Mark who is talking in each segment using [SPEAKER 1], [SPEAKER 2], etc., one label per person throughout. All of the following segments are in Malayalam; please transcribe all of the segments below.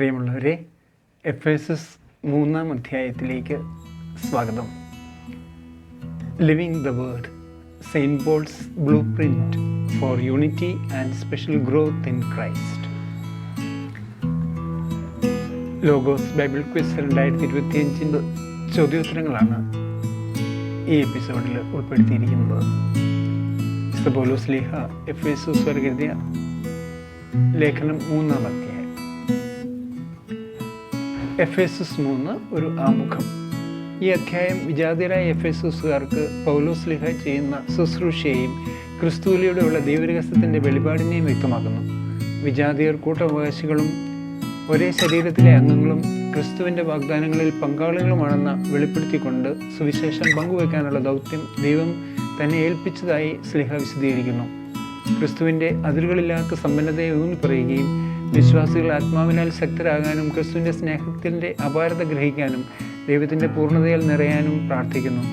[SPEAKER 1] പ്രിയമുള്ളവരെ, എഫേസസ് 3-ാം അധ്യായത്തിലേക്ക് സ്വാഗതം. Living the word, Saint Paul's blueprint for unity and special growth in Christ. Logos Bible quiz 2025 ചോദ്യോത്തരങ്ങളാണ് ഈ എപ്പിസോഡിൽ ഉൾപ്പെടുത്തിയിരിക്കുന്നത്. വിശുദ്ധ പൗലോസ് ശ്ലീഹ എഫേസോസ്വർക്ക് എഴുതിയ ലേഖനം 3-ാം അധ്യായം. എഫേസസ് 3 ഒരു ആമുഖം. ഈ അധ്യായം വിജാതീയരായ എഫേസോസുകാർക്ക് പൗലോസ് ശ്ലീഹ ചെയ്യുന്ന ശുശ്രൂഷയെയും ക്രിസ്തുവിലൂടെയുള്ള ദൈവരഹസ്യത്തിൻ്റെ വെളിപാടിനെയും വ്യക്തമാക്കുന്നു. വിജാതീയർ കൂട്ടവകാശികളും ഒരേ ശരീരത്തിലെ അംഗങ്ങളും ക്രിസ്തുവിൻ്റെ വാഗ്ദാനങ്ങളിൽ പങ്കാളികളുമാണെന്ന് വെളിപ്പെടുത്തിക്കൊണ്ട് സുവിശേഷം പങ്കുവയ്ക്കാനുള്ള ദൗത്യം ദൈവം തന്നെ ഏൽപ്പിച്ചതായി ശ്ലീഹ വിശദീകരിക്കുന്നു. ക്രിസ്തുവിൻ്റെ അതിരുകളില്ലാത്ത സമ്പന്നതയെ ഊന്നിപ്പറയുകയും വിശ്വാസികൾ ആത്മാവിനാൽ ശക്തരാകാനും ക്രിസ്തുവിൻ്റെ സ്നേഹത്തിൻ്റെ അപാരത ഗ്രഹിക്കാനും ദൈവത്തിൻ്റെ പൂർണ്ണതയിൽ നിറയാനും പ്രാർത്ഥിക്കുന്നു.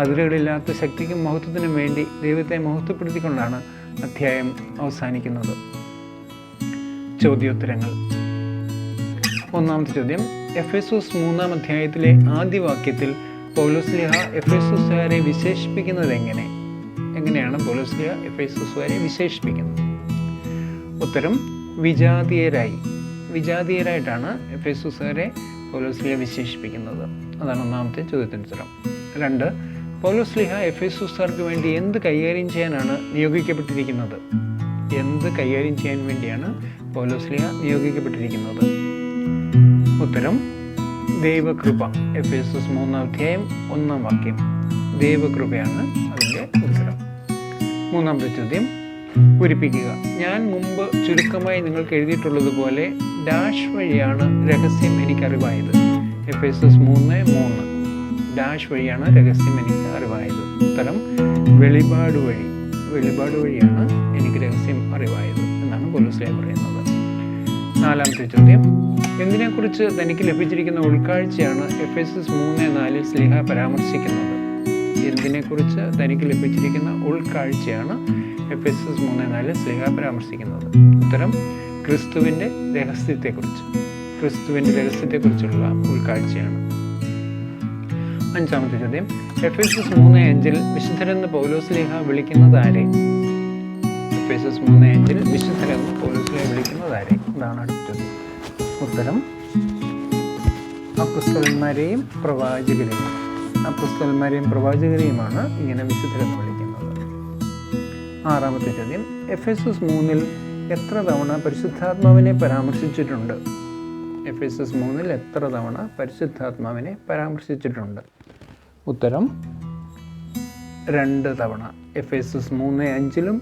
[SPEAKER 1] അതിരുകളില്ലാത്ത ശക്തിക്കും മഹത്വത്തിനും വേണ്ടി ദൈവത്തെ മഹത്വപ്പെടുത്തിക്കൊണ്ടാണ് അധ്യായം അവസാനിക്കുന്നത്. ചോദ്യോത്തരങ്ങൾ. ഒന്നാമത്തെ ചോദ്യം, എഫേസോസ് 3-ാം അധ്യായത്തിലെ ആദ്യ വാക്യത്തിൽ പൗലോസ് ശ്ലീഹ എഫേസോസുകാരെ വിശേഷിപ്പിക്കുന്നത് എങ്ങനെയാണ് പൗലോസ് ശ്ലീഹ എഫേസോസുകാരെ വിശേഷിപ്പിക്കുന്നത്? ഉത്തരം, വിജാതീയരായിട്ടാണ് എഫേസോസുകാരെ പൗലോസ് ശ്ലീഹ വിശേഷിപ്പിക്കുന്നത്. അതാണ് ഒന്നാമത്തെ ചോദ്യത്തിൻ്റെ ഉത്തരം. 2, പൗലോസ് ശ്ലീഹ എഫേസോസുകാർക്ക് വേണ്ടി എന്ത് കൈകാര്യം ചെയ്യാനാണ് നിയോഗിക്കപ്പെട്ടിരിക്കുന്നത്? എന്ത് കൈകാര്യം ചെയ്യാൻ വേണ്ടിയാണ് പൗലോസ് ശ്ലീഹ നിയോഗിക്കപ്പെട്ടിരിക്കുന്നത്? ഉത്തരം, ദൈവകൃപ. എഫേസോസ് 3-ാം അധ്യായം 1-ാം വാക്യം, ദൈവകൃപയാണ് അതിൻ്റെ ഉത്തരം. മൂന്നാമത്തെ ചോദ്യം, പൂരിപ്പിക്കുക. ഞാൻ മുമ്പ് ചുരുക്കമായി നിങ്ങൾക്ക് എഴുതിയിട്ടുള്ളതുപോലെ ഡാഷ് വഴിയാണ് രഹസ്യം എനിക്കറിവായത്. എഫേസോസ് 3:3 ഡാഷ് വഴിയാണ് രഹസ്യം എനിക്ക് അറിവായത്. ഉത്തരം, വെളിപാട് വഴിയാണ് എനിക്ക് രഹസ്യം അറിവായത് എന്നാണ് പൗലോസ് ശ്ലീഹ പറയുന്നത്. നാലാമത്തെ ചോദ്യം, എന്തിനെക്കുറിച്ച് തനിക്ക് ലഭിച്ചിരിക്കുന്ന ഉൾക്കാഴ്ചയാണ് എഫേസസ് 3:4 ശ്ലീഹ പരാമർശിക്കുന്നത്? എന്തിനെക്കുറിച്ച് തനിക്ക് ലഭിച്ചിരിക്കുന്ന ഉൾക്കാഴ്ചയാണ് എഫേസസ് 3:4 ശ്ലീഹ പരാമർശിക്കുന്നത്? ഉത്തരം, ക്രിസ്തുവിൻ്റെ രഹസ്യത്തെക്കുറിച്ചുള്ള ഉൾക്കാഴ്ചയാണ്. അഞ്ചാമത്തെ ചോദ്യം, എഫേസസ് 3:5 വിശുദ്ധരെന്ന് പൗലോസ് ശ്ലീഹ വിളിക്കുന്നത് ആരെ? എഫേസസ് 3:5 വിശുദ്ധരെന്ന് പൗലോസ് ശ്ലീഹ വിളിക്കുന്നത് ആരെ? ഇതാണ് അടുത്ത ചോദ്യം. ഉത്തരം, അപ്പോസ്തലന്മാരെയും പ്രവാചകരെയുമാണ് ഇങ്ങനെ വിശുദ്ധരെന്ന് വിളിക്കുന്നത്. ആറാമത്തെ ചോദ്യം, എഫേസസ് 3-ൽ എത്ര തവണ പരിശുദ്ധാത്മാവിനെ പരാമർശിച്ചിട്ടുണ്ട്? എഫേസസ് 3-ൽ എത്ര തവണ പരിശുദ്ധാത്മാവിനെ പരാമർശിച്ചിട്ടുണ്ട്? ഉത്തരം, 2 തവണ. എഫേസസ് 3:5-ലും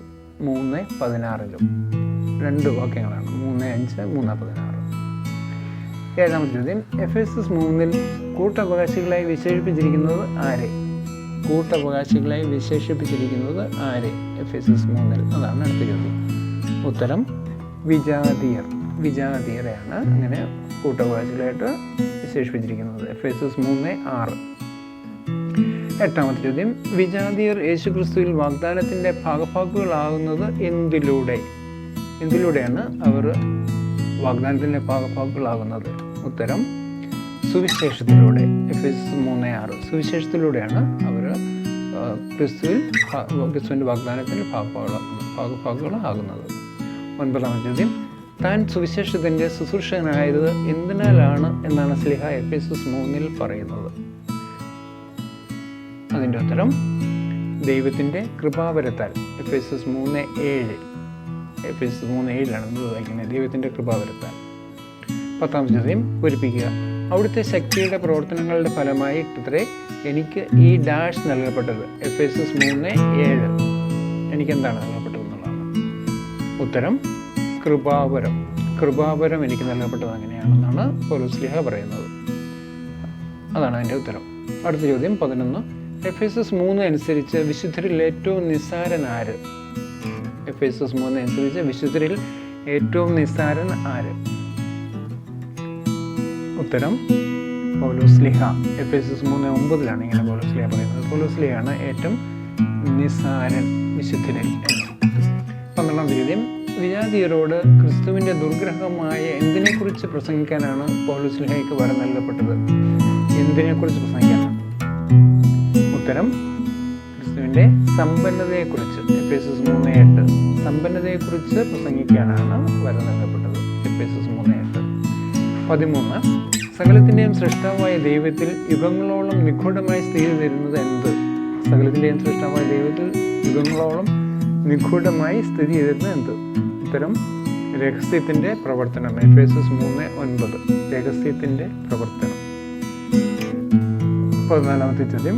[SPEAKER 1] 3:16-ലും 2 വാക്യങ്ങളാണ്. 3:5, 3:16. ഏഴാമത്തെ ചോദ്യം, എഫേസസ് 3-ൽ കൂട്ടവകാശികളായി വിശേഷിപ്പിച്ചിരിക്കുന്നത് ആരെ? എഫേസസ് 3-ൽ. അതാണ് അടുത്ത ചോദ്യം. ഉത്തരം, വിജാതീയരെയാണ് അങ്ങനെ കൂട്ടവകാശികളായിട്ട് വിശേഷിപ്പിച്ചിരിക്കുന്നത്. എഫേസസ് 3:6. എട്ടാമത്തെ ചോദ്യം, വിജാതീയർ യേശുക്രിസ്തുവിൽ വാഗ്ദാനത്തിൻ്റെ ഭാഗഭാക്കുകളാകുന്നത് എന്തിലൂടെയാണ് അവർ വാഗ്ദാനത്തിൻ്റെ ഭാഗഭാക്കുകളാകുന്നത്? ഉത്തരം, സുവിശേഷത്തിലൂടെ. എഫേസസ് 3:6 സുവിശേഷത്തിലൂടെയാണ് അവർ ക്രിസ്തുവിൻ്റെ വാഗ്ദാനത്തിൻ്റെ ഭാഗഭാക്കുകളാകുന്നത്. ഒൻപതാമത്തെ ചോദ്യം, താൻ സുവിശേഷത്തിൻ്റെ ശുശ്രൂഷകനായത് എന്തിനാലാണ് എന്നാണ് ശ്ലീഹ എഫേസസ് 3-ൽ പറയുന്നത്? അതിൻ്റെ ഉത്തരം, ദൈവത്തിൻ്റെ കൃപാവരത്താൽ. എഫേസസ് 3:7 നമ്മൾ വായിക്കുന്നത്, ദൈവത്തിൻ്റെ കൃപാവരത്താൽ. പത്താമത്തെ ചോദ്യം, പൂരിപ്പിക്കുക. അവിടുത്തെ ശക്തിയുടെ പ്രവർത്തനങ്ങളുടെ ഫലമായി എനിക്ക് ഈ ഡാഷ് നൽകപ്പെട്ടത്. എഫേസസ് 3:7 എനിക്ക് എന്താണ് നൽകപ്പെട്ടതെന്നുള്ളതാണ്. ഉത്തരം, കൃപാവരം എനിക്ക് നൽകപ്പെട്ടത് അങ്ങനെയാണെന്നാണ് പൗലോസ് ശ്ലീഹ പറയുന്നത്. അതാണ് അതിൻ്റെ ഉത്തരം. അടുത്ത ചോദ്യം 11, എഫേസസ് 3 അനുസരിച്ച് വിശുദ്ധരിൽ ഏറ്റവും നിസ്സാരൻ ആര്? എഫേസസ് 3 അനുസരിച്ച് വിശുദ്ധരിൽ ഏറ്റവും നിസ്സാരൻ ആര്? ഉത്തരം, പൗലോസ് ശ്ലീഹ. എഫേസസ് 3:9 ഇങ്ങനെ പൗലോസ് ശ്ലീഹ പറയുന്നത്. പൗലോസ് ശ്ലീഹയാണ് ഏറ്റവും നിസ്സാരൻ വിശുദ്ധരിൽ എന്ന്. 12-ാമത്തെ ചോദ്യം, വിജാതീയരോട് ക്രിസ്തുവിൻ്റെ ദുർഗ്രഹമായ എന്തിനെക്കുറിച്ച് പ്രസംഗിക്കാനാണ് പൗലോസ്ലീഹായ്ക്ക് വരം നൽകപ്പെട്ടത്? എന്തിനെക്കുറിച്ച് പ്രസംഗിക്കാനാണ്? ഉത്തരം ക്രിസ്തുവിൻ്റെ സമ്പന്നതയെക്കുറിച്ച്. എഫേസ്യസ് 3:8 സമ്പന്നതയെക്കുറിച്ച് പ്രസംഗിക്കാനാണ് വരം നൽകപ്പെട്ടത്. എഫേസ്യസ് 3:8. 13 സകലത്തിൻ്റെയും സൃഷ്ടാവായ ദൈവത്തിൽ യുഗങ്ങളോളം നിഗൂഢമായി സ്ഥിതി തരുന്നത് എന്ത്? സകലത്തിൻ്റെയും സൃഷ്ടാവായ ദൈവത്തിൽ യുഗങ്ങളോളം നിഗൂഢമായി സ്ഥിതി ചെയ്തിരുന്നത് എന്ത്? ഉത്തരം രഹസ്യത്തിൻ്റെ പ്രവർത്തനം. എഫേസ്യസ് 3:9 രഹസ്യത്തിൻ്റെ പ്രവർത്തനം. 14 ചോദ്യം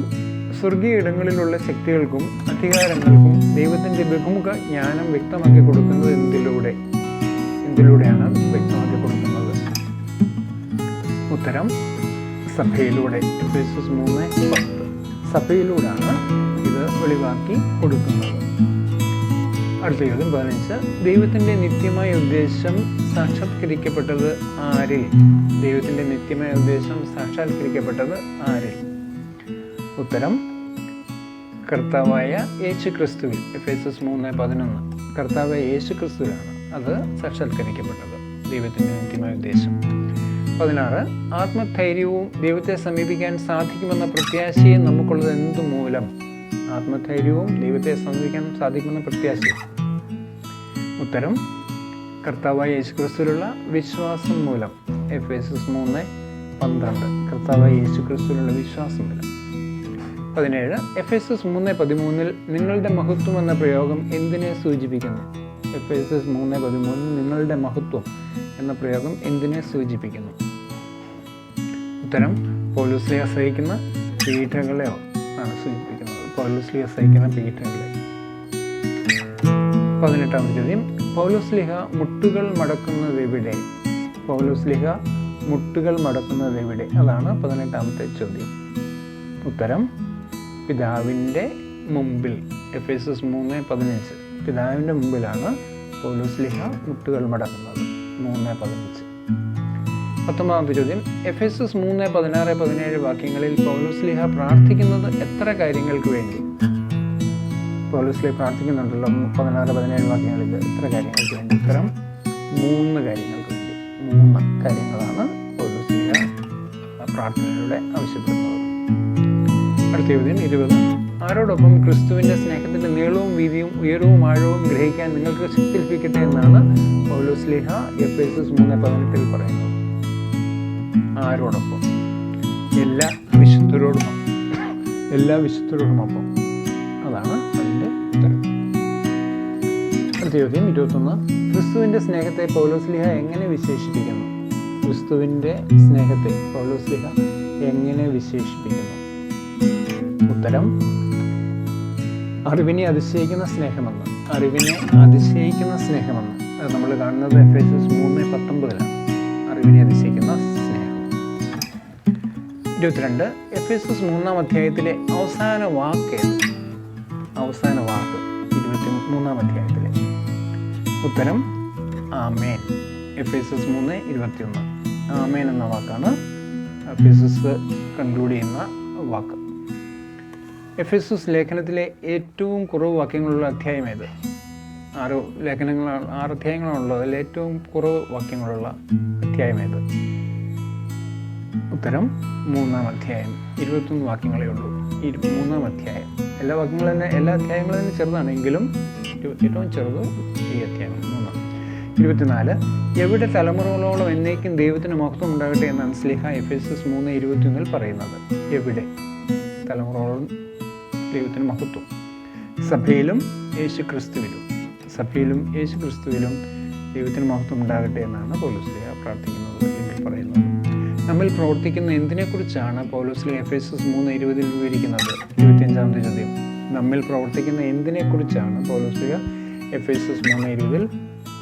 [SPEAKER 1] സ്വർഗീയ ഇടങ്ങളിലുള്ള ശക്തികൾക്കും അധികാരങ്ങൾക്കും ദൈവത്തിൻ്റെ ബഹുമുഖ ജ്ഞാനം വ്യക്തമാക്കി കൊടുക്കുന്നത് എന്തിലൂടെയാണ് വ്യക്തമാക്കി കൊടുക്കുന്നത്? ഉത്തരം സഭയിലൂടെ. എഫേസ്യസ് 3:10 സഭയിലൂടെയാണ് ഇത് വെളിവാക്കി കൊടുക്കുന്നത്. അടുത്ത ചോദ്യം 15 ദൈവത്തിൻ്റെ നിത്യമായ ഉദ്ദേശം സാക്ഷാത്കരിക്കപ്പെട്ടത് ആരിൽ? ദൈവത്തിൻ്റെ നിത്യമായ ഉദ്ദേശം സാക്ഷാത്കരിക്കപ്പെട്ടത് ആരിൽ? ഉത്തരം കർത്താവായ യേശു ക്രിസ്തുവിൽ. എഫേസ്യസ് 3:11 കർത്താവായ യേശു ക്രിസ്തുവിലാണ് അത് സാക്ഷാത്കരിക്കപ്പെട്ടത്, ദൈവത്തിൻ്റെ നിത്യമായ ഉദ്ദേശം. 16 ആത്മധൈര്യവും ദൈവത്തെ സമീപിക്കാൻ സാധിക്കുമെന്ന പ്രത്യാശയും നമുക്കുള്ളത് എന്തുമൂലം? ആത്മധൈര്യവും ദൈവത്തെ സമീപിക്കാൻ സാധിക്കുമെന്ന പ്രത്യാശയും. ഉത്തരം കർത്താവായ യേശുക്രിസ്തുവിലുള്ള വിശ്വാസം മൂലം. എഫേസ്യസ് 3:12 കർത്താവായ യേശുക്രിസ്തുവിലുള്ള വിശ്വാസം മൂലം. 17 എഫേസ്യസ് 3:13 നിങ്ങളുടെ മഹത്വം എന്ന പ്രയോഗം എന്തിനെ സൂചിപ്പിക്കുന്നു? എഫേസ്യസ് 3:13 നിങ്ങളുടെ മഹത്വം എന്ന പ്രയോഗം എന്തിനെ സൂചിപ്പിക്കുന്നു? ഉത്തരം പൗലോസ്ലീഹ സഹിക്കുന്ന പീഠകളെയോ ആണ് സൂചിപ്പിക്കുന്നത്. പൗലോസ്ലീഹ സഹിക്കുന്ന പീഠകളെ. 18 ചോദ്യം പൗലോസ്ലീഹ മുട്ടുകൾ മടക്കുന്നത് എവിടെ? പൗലോസ്ലീഹ മുട്ടുകൾ മടക്കുന്നത് എവിടെ? അതാണ് 18 ചോദ്യം. ഉത്തരം പിതാവിൻ്റെ മുമ്പിൽ. എഫേസ്യസ് 3:15 പിതാവിൻ്റെ മുമ്പിലാണ് പൗലോസ്ലീഹ മുട്ടുകൾ മടക്കുന്നത്. 3:15. 19 ചോദ്യം എഫേസ്യസ് 3:16-17 വാക്യങ്ങളിൽ പൗലോസ്ലീഹ പ്രാർത്ഥിക്കുന്നത് എത്ര കാര്യങ്ങൾക്ക് വേണ്ടി? പൗലോസ്ലീഹ പ്രാർത്ഥിക്കുന്നുണ്ടല്ലോ 16-17 വാക്യങ്ങളിൽ എത്ര കാര്യങ്ങൾക്ക് വേണ്ടി? ഉത്തരം 3 കാര്യങ്ങൾക്ക് വേണ്ടി. 3 കാര്യങ്ങളാണ് പൗലോസ്ലീഹ പ്രാർത്ഥനയിലൂടെ ആവശ്യപ്പെടുന്നത്. അടുത്ത ചോദ്യം 20 ആരോടൊപ്പം ക്രിസ്തുവിൻ്റെ സ്നേഹത്തിൻ്റെ നീളവും വീതിയും ഉയരവും ആഴവും ഗ്രഹിക്കാൻ നിങ്ങൾക്ക് ശക്തി ലഭിക്കട്ടെ എന്നാണ് പൗലോസ്ലീഹ എഫേസ്യസ് 3:18 പറയുന്നത്. ആരോടൊപ്പം? എല്ലാ വിശുദ്ധരോടുമൊപ്പം. അതാണ് അതിൻ്റെ ഉത്തരം. അടുത്ത ചോദ്യം 21 ക്രിസ്തുവിൻ്റെ സ്നേഹത്തെ പൗലോസ്ലീഹ എങ്ങനെ വിശേഷിപ്പിക്കുന്നു? ക്രിസ്തുവിൻ്റെ സ്നേഹത്തെ പൗലോസ്ലീഹ എങ്ങനെ വിശേഷിപ്പിക്കുന്നു? ഉത്തരം അറിവിനെ അതിശയിക്കുന്ന സ്നേഹമെന്ന്. അത് നമ്മൾ കാണുന്നത് എഫേസ്യസ് 3:19 അറിവിനെ അതിശയിക്കുന്ന സ്നേഹം. 22 എഫേസ്യസ് 3-ാം അധ്യായത്തിലെ അവസാന വാക്ക് 23-ാം അധ്യായത്തിലെ. ഉത്തരം ആമേൻ. എഫേസ്യസ് 3:21 ആമേൻ എന്ന വാക്കാണ് എഫേസ്യസ് കൺക്ലൂഡ് ചെയ്യുന്ന വാക്ക്. എഫേസ്യസ് ലേഖനത്തിലെ ഏറ്റവും കുറവ് വാക്യങ്ങളുള്ള അധ്യായം ഏത്? 6 അധ്യായങ്ങളാണുള്ളത്. അതിൽ ഏറ്റവും കുറവ് വാക്യങ്ങളുള്ള അധ്യായം ഏത്? ഉത്തരം 3-ാം അധ്യായം. 21 വാക്യങ്ങളേ ഉള്ളൂ 3-ാം അധ്യായം. എല്ലാ അധ്യായങ്ങളും തന്നെ ചെറുതാണെങ്കിലും ഏറ്റവും ചെറുത് ഈ അധ്യായം 3. 24 എവിടെ തലമുറകളോളം എന്നേക്കും ദൈവത്തിന് മഹത്വം ഉണ്ടാകട്ടെ എന്നാണ് സ്ലീഹ എഫേസ്യസ് 3:21 പറയുന്നത്. എവിടെ തലമുറകളോളം ദൈവത്തിന് മഹത്വം? സഭയിലും യേശു ക്രിസ്തുവിലും ദൈവത്തിന് മഹത്വം ഉണ്ടാകട്ടെ എന്നാണ് പൗലോസ്ലീഹ പ്രാർത്ഥിക്കുന്നത് എന്ന് പറയുന്നത്. നമ്മിൽ പ്രവർത്തിക്കുന്ന എന്തിനെക്കുറിച്ചാണ് പൗലോസ്ലീഹ എഫേസ്യസ് 3:20 വിവരിക്കുന്നത്? 25-ാമത്തെ ചോദ്യം നമ്മിൽ പ്രവർത്തിക്കുന്ന എന്തിനെക്കുറിച്ചാണ് പൗലോസ്ലീഹ എഫേസ്യസ് 3:20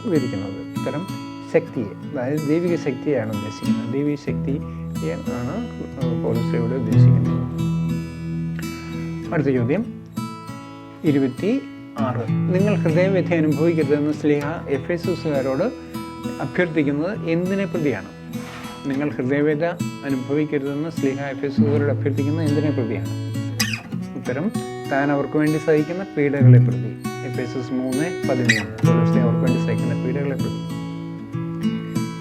[SPEAKER 1] വിവരിക്കുന്നത്? ഉത്തരം ശക്തിയെ, അതായത് ദൈവിക ശക്തിയാണ് ഉദ്ദേശിക്കുന്നത്. ദൈവിക ശക്തിയെ ആണ് പൗലോസ്ലീഹയോട് ഉദ്ദേശിക്കുന്നത്. അടുത്ത ചോദ്യം 26 നിങ്ങൾ ഹൃദയവ്യഥ അനുഭവിക്കരുതെന്ന് സ്ലീഹ എഫേസ്യസുകാരോട് അഭ്യർത്ഥിക്കുന്നത് എന്തിനെ പ്രതിയാണ്? നിങ്ങൾ ഹൃദയവ്യഥ അനുഭവിക്കരുതെന്ന് സ്ലീഹ എഫേസ്യസുകാരോട് അഭ്യർത്ഥിക്കുന്നത് എന്തിനെ പ്രതിയാണ്? ഉത്തരം താൻ അവർക്ക് വേണ്ടി സഹിക്കുന്ന പീഡകളെ പ്രതി. എഫേസ്യസ് 3:13 അവർക്ക് വേണ്ടി സഹിക്കുന്ന പീഡകളെക്കുറിച്ച്.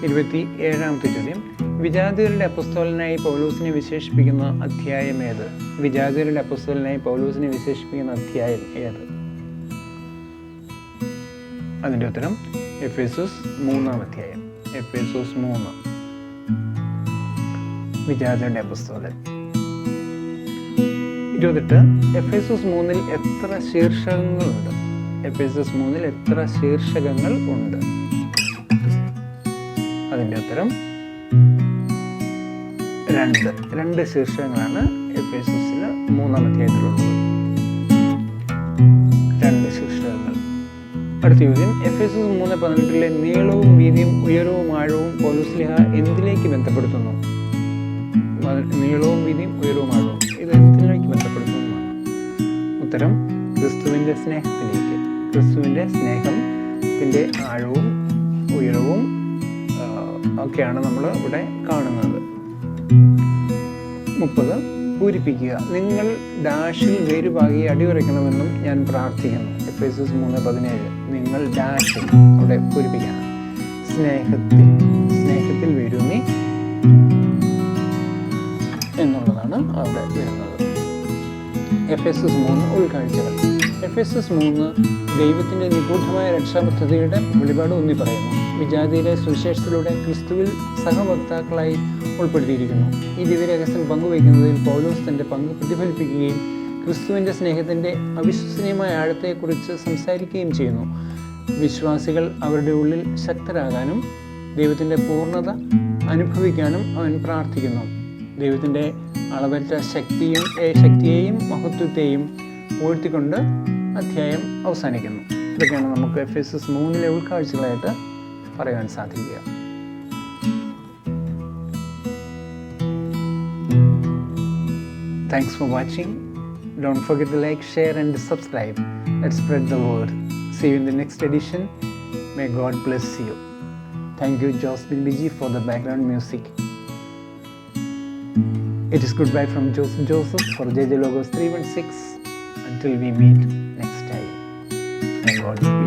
[SPEAKER 1] 27-ാമത്തെ ചോദ്യം, വിജാതിയരുടെ അപ്പോസ്തലനായി പൗലോസിനെ വിശേഷിപ്പിക്കുന്ന അധ്യായം ഏത്? വിജാതിയരുടെ അപ്പോസ്തലനായി പൗലോസിനെ വിശേഷിപ്പിക്കുന്ന അധ്യായം ഏത്? അതിൻ്റെ ഉത്തരം എഫേസോസ് 3-ാം അധ്യായം. എഫേസോസ് 3, വിജാതിയരുടെ അപ്പോസ്തലൻ. 28, എഫേസോസ് 3-ൽ എത്ര ശീർഷകങ്ങളുണ്ട്? എഫേസോസ് 3-ൽ എത്ര ശീർഷകങ്ങൾ ഉണ്ട്? അതിൻ്റെ ഉത്തരം 2 ശീർഷകങ്ങളാണ് എഫേസോസിൽ 3-ാം അധ്യായത്തിലുള്ളത്. 2 ശീർഷകങ്ങൾ. അടുത്ത ചോദ്യം, എഫേസോസ് 3:18 നീളവും വീതിയും ഉയരവും ആഴവും പൗലോസ്ലീഹ എന്തിലേക്ക് ബന്ധപ്പെടുത്തുന്നു? നീളവും വീതിയും ഉയരവും ആഴവും ഇത് എന്തിലേക്ക് ബന്ധപ്പെടുത്തുന്നു? ഉത്തരം ക്രിസ്തുവിൻ്റെ സ്നേഹത്തിലേക്ക്. ക്രിസ്തുവിൻ്റെ സ്നേഹത്തിൻ്റെ ആഴവും ഉയരവും ഒക്കെയാണ് നമ്മൾ ഇവിടെ കാണുന്നത്. 30, പൂരിപ്പിക്കുക. നിങ്ങൾ ഡാഷിൽ വേരുപാകി അടിയുറയ്ക്കണമെന്നും ഞാൻ പ്രാർത്ഥിക്കുന്നു. എഫേസോസ് 3:17 നിങ്ങൾ ഡാഷിൽ, അവിടെ പൂരിപ്പിക്കണം, സ്നേഹത്തിൽ വേരൂന്നി എന്നുള്ളതാണ് അവിടെ വരുന്നത്. എഫേസോസ് 3 ഉൾക്കാഴ്ചകൾ. എഫേസോസ് 3 ദൈവത്തിൻ്റെ നിഗൂഢമായ രക്ഷാപദ്ധതിയുടെ വെളിപാട് ഊന്നി പറയുന്നു. വിജാതിയിലെ സുവിശേഷത്തിലൂടെ ക്രിസ്തുവിൽ സഹവക്താക്കളായി ഉൾപ്പെടുത്തിയിരിക്കുന്നു. ഈ ദിവ്യരഹസ്യം പങ്കുവയ്ക്കുന്നതിൽ പൗലോസ് തൻ്റെ പങ്ക് പ്രതിഫലിപ്പിക്കുകയും ക്രിസ്തുവിൻ്റെ സ്നേഹത്തിൻ്റെ അവിശ്വസനീയമായ ആഴത്തെക്കുറിച്ച് സംസാരിക്കുകയും ചെയ്യുന്നു. വിശ്വാസികൾ അവരുടെ ഉള്ളിൽ ശക്തരാകാനും ദൈവത്തിൻ്റെ പൂർണ്ണത അനുഭവിക്കാനും അവൻ പ്രാർത്ഥിക്കുന്നു. ദൈവത്തിൻ്റെ അളവറ്റ ശക്തിയെയും മഹത്വത്തെയും പൂഴ്ത്തിക്കൊണ്ട് അധ്യായം അവസാനിക്കുന്നു. ഇതൊക്കെയാണ് നമുക്ക് എഫേസോസ് 3-ലെ ഉൾക്കാഴ്ചകളായിട്ട് പറയാൻ സാധിക്കുക. Thanks for watching. Don't forget to like, share and subscribe. Let's spread the word. See you in the next edition. May God bless you. Thank you, Jocelyn Biji, for the background music. It is goodbye from Joseph for JJ Logos 316. Until we meet next time. May God bless you.